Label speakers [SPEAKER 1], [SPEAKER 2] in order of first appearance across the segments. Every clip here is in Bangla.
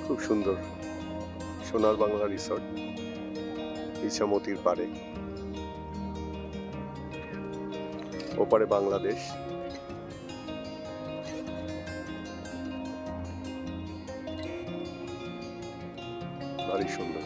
[SPEAKER 1] খুব সুন্দর সোনার বাংলা রিসর্ট ইছামতির পারে, ওপারে বাংলাদেশ। ভারী সুন্দর।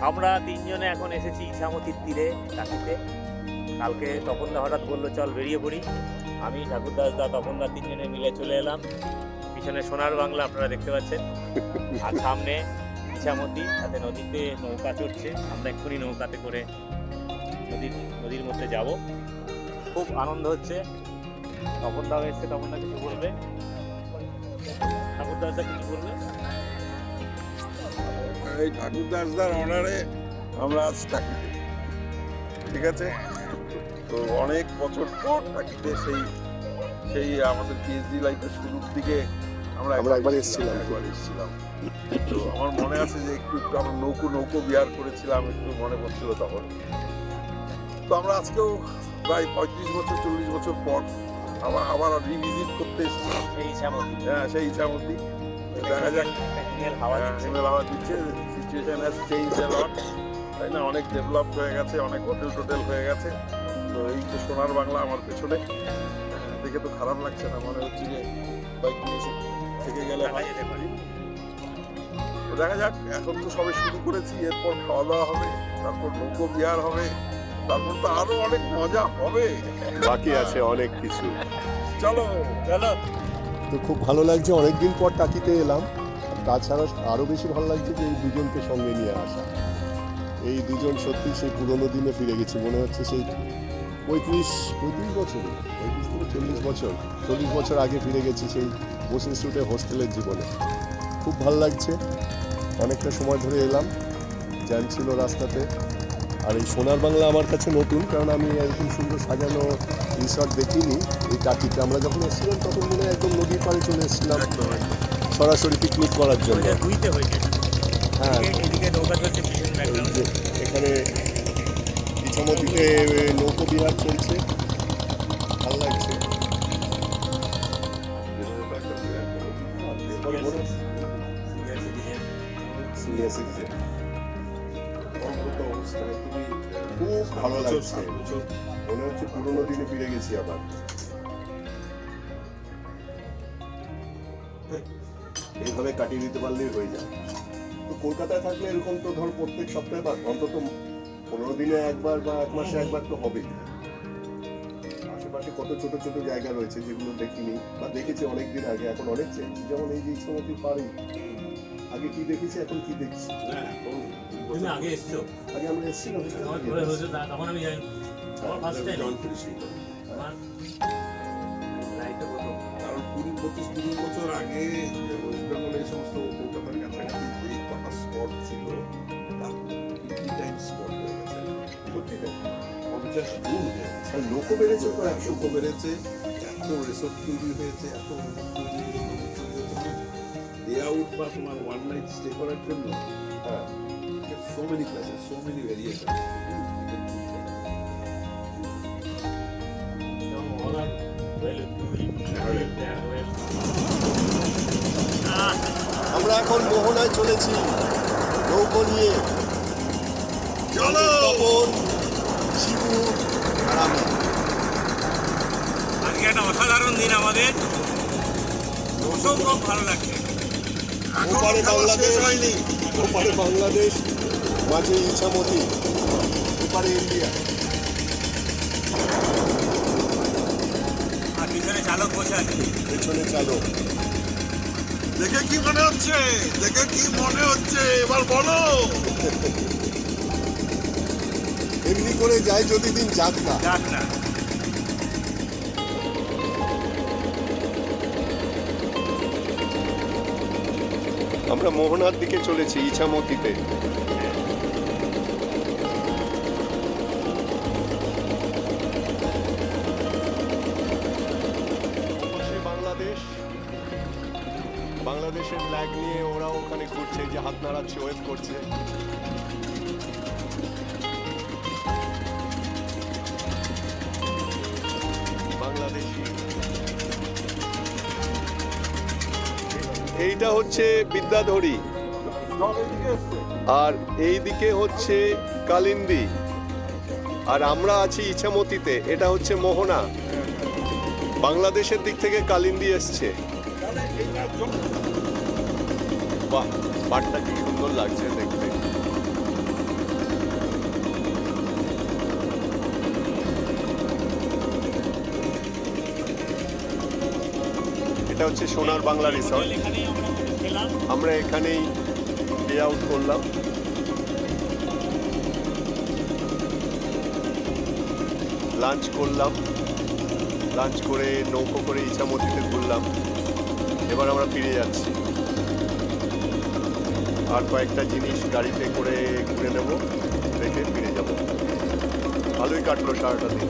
[SPEAKER 2] আমরা তিনজনে এখন এসেছি ইছামতির তীরে টাকিতে। কালকে তপনদা হঠাৎ বললো চল বেরিয়ে পড়ি, আমি ঠাকুরদাস দা তপনদা তিনজনে মিলে চলে এলাম। পিছনে সোনার বাংলা আপনারা দেখতে পাচ্ছেন, আর সামনে ইছামতি, তাতে নদীতে নৌকা চড়ছে। আমরা এক্ষুনি নৌকাতে করে নদীর মধ্যে যাব। খুব আনন্দ হচ্ছে। তপনদাও এসছে, তপনদা কিছু বলবে, ঠাকুরদাস দা কিছু বলবে।
[SPEAKER 3] এই ঠাকুরদাসদার অনারে আমরা আজ টাকিতে, ঠিক আছে? তো অনেক বছর পর টাকিতে সেই আমাদের পিএইচডি লাইফের শুরুর দিকে আমরা একবার এসেছিলাম। তো আমার মনে আছে যে একটু আমরা নৌকো বিহার করেছিলাম, একটু মনে পড়ছিল তখন। তো আমরা আজকেও প্রায় 35 বছর 40 বছর পর আবার রিভিজিট করতে এসেছি সেই ইছামতি। দেখা যাক, হাওয়া দিচ্ছে, সিচুয়েশন হ্যাজ চেঞ্জ এ লট, তাই না? অনেক ডেভেলপ হয়ে গেছে, অনেক হোটেল হয়ে গেছে। তো এই তো সোনার বাংলা আমার পেছনে, দেখে তো খারাপ লাগছে না, মনে হচ্ছে যে বাইক নিয়ে থেকে গেলে যেতে পারি। তো দেখা যাক, এখন তো সবে শুরু করেছি, এরপর খাওয়া দাওয়া হবে, তারপর নৌকো বিহার হবে, তারপর তো আরো অনেক মজা হবে,
[SPEAKER 1] বাকি আছে অনেক কিছু।
[SPEAKER 3] চলো।
[SPEAKER 4] তো খুব ভালো লাগছে, অনেকদিন পর টাকিতে এলাম। তাছাড়া আরও বেশি ভালো লাগছে যে এই দুজনকে সঙ্গে নিয়ে আসা। এই দুজন সত্যি সেই পুরোনো দিনে ফিরে গেছি, মনে হচ্ছে সেই 35 বছর, 35 থেকে 40 বছর আগে ফিরে গেছি, সেই বসে স্টুডে হোস্টেলের জীবনে। খুব ভালো লাগছে। অনেকটা সময় ধরে এলাম, জ্যাম ছিল রাস্তাতে। আর এই সোনার বাংলা আমার কাছে নতুন, কারণ আমি এরকম সুন্দর সাজানো রিসর্ট দেখিনি এই টাকিতে। আমরা যখন এসেছিলাম তখন মনে হয় একদম নদীর পাড়ে চলে এসেছিলাম সরাসরি পিকনিক করার জন্য। হ্যাঁ, এখানে ইছামতিতে নৌকো বিহার চলছে, ভালো লাগছে। খুব ভালো লাগছে, মনে হচ্ছে পুরোনো দিনে ফিরে গেছি আবার। এইভাবে কাটিয়ে দিতে পারলেই হয়ে যায়। তো কলকাতায় থাকলে এরকম তো ধর প্রত্যেক সপ্তাহে বা অন্তত 15 দিনে একবার বা 1 মাসে একবার তো হবেই। আশেপাশে কত ছোট ছোট জায়গা রয়েছে যেগুলো দেখিনি বা দেখেছি অনেকদিন আগে, এখন অনেক চেঞ্জ। যেমন এই যে ইছামতির পাড়ে আগে কি দেখেছি, এখন কি দেখছি।
[SPEAKER 2] আগে এসছো?
[SPEAKER 4] আগে আমরা এসেছিলাম,
[SPEAKER 2] তখন আমি জানি কারণ
[SPEAKER 3] 20-25 বছর আগে ওয়েস্ট বেঙ্গল এই সমস্ত কলকাতার কাছাকাছি যে কটা স্পট ছিল, তার 50 টাইমস স্পট হয়ে গেছে। সত্যি 50 গুণ হয়ে গেছে।
[SPEAKER 4] লোকও বেড়েছে, তো
[SPEAKER 3] 100 বেড়েছে, এত রিসোর্ট তৈরি হয়েছে, এত ডে আউট বা তোমার ওয়ান নাইট স্টে করার জন্য। হ্যাঁ, so many places, so many variations.
[SPEAKER 4] আমরা এখন মোহনায় চলেছি নৌকো নিয়ে।
[SPEAKER 3] চলো।
[SPEAKER 4] তপন, শিবু আর আমি।
[SPEAKER 2] আজকে একটা অসাধারণ দিন আমাদের, অসম্ভব ভালো লাগছে।
[SPEAKER 4] ওপারে বাংলাদেশ হয়নি, ওপারে বাংলাদেশ, মাঝে ইছামতি, ওপারে ইন্ডিয়া।
[SPEAKER 2] আর পিছনে চালক বসে আছে,
[SPEAKER 4] পেছনে চালক।
[SPEAKER 3] দেখে কি মনে হচ্ছে? এবার বলো।
[SPEAKER 4] এমনি করে যায় যদি দিন যাক না।
[SPEAKER 1] আমরা মোহনার দিকে চলেছি, ইছামতিতে। বাংলাদেশ, বাংলাদেশের ফ্ল্যাগ নিয়ে ওরা ওখানে ঘুরছে, যে হাত নাড়াচ্ছে, ওয়েভ করছে। বাংলাদেশি। এইটা হচ্ছে বিদ্যাধরী,
[SPEAKER 3] সব এদিকে এসছে।
[SPEAKER 1] আর এই দিকে হচ্ছে কালিন্দী, আর আমরা আছি ইছামতিতে। এটা হচ্ছে মোহনা। বাংলাদেশের দিক থেকে কালিন্দী এসছে।
[SPEAKER 3] তাহলে এইটার জন্য
[SPEAKER 1] বাহ, পাটটা কি সুন্দর লাগছে দেখতে। এটা হচ্ছে সোনার বাংলা রিসর্ট।
[SPEAKER 2] এখানেই আমরা খেলাম।
[SPEAKER 1] আমরা এখানেই ডে আউট করলাম। লাঞ্চ করলাম, লাঞ্চ করে নৌকো করে ইছামতিতে ঘুরলাম। এবার আমরা ফিরে যাচ্ছি, আর কয়েকটা জিনিস গাড়িতে করে ঘুরে নেব, দেখে ফিরে যাব। ভালোই কাটলো সারাটা দিন।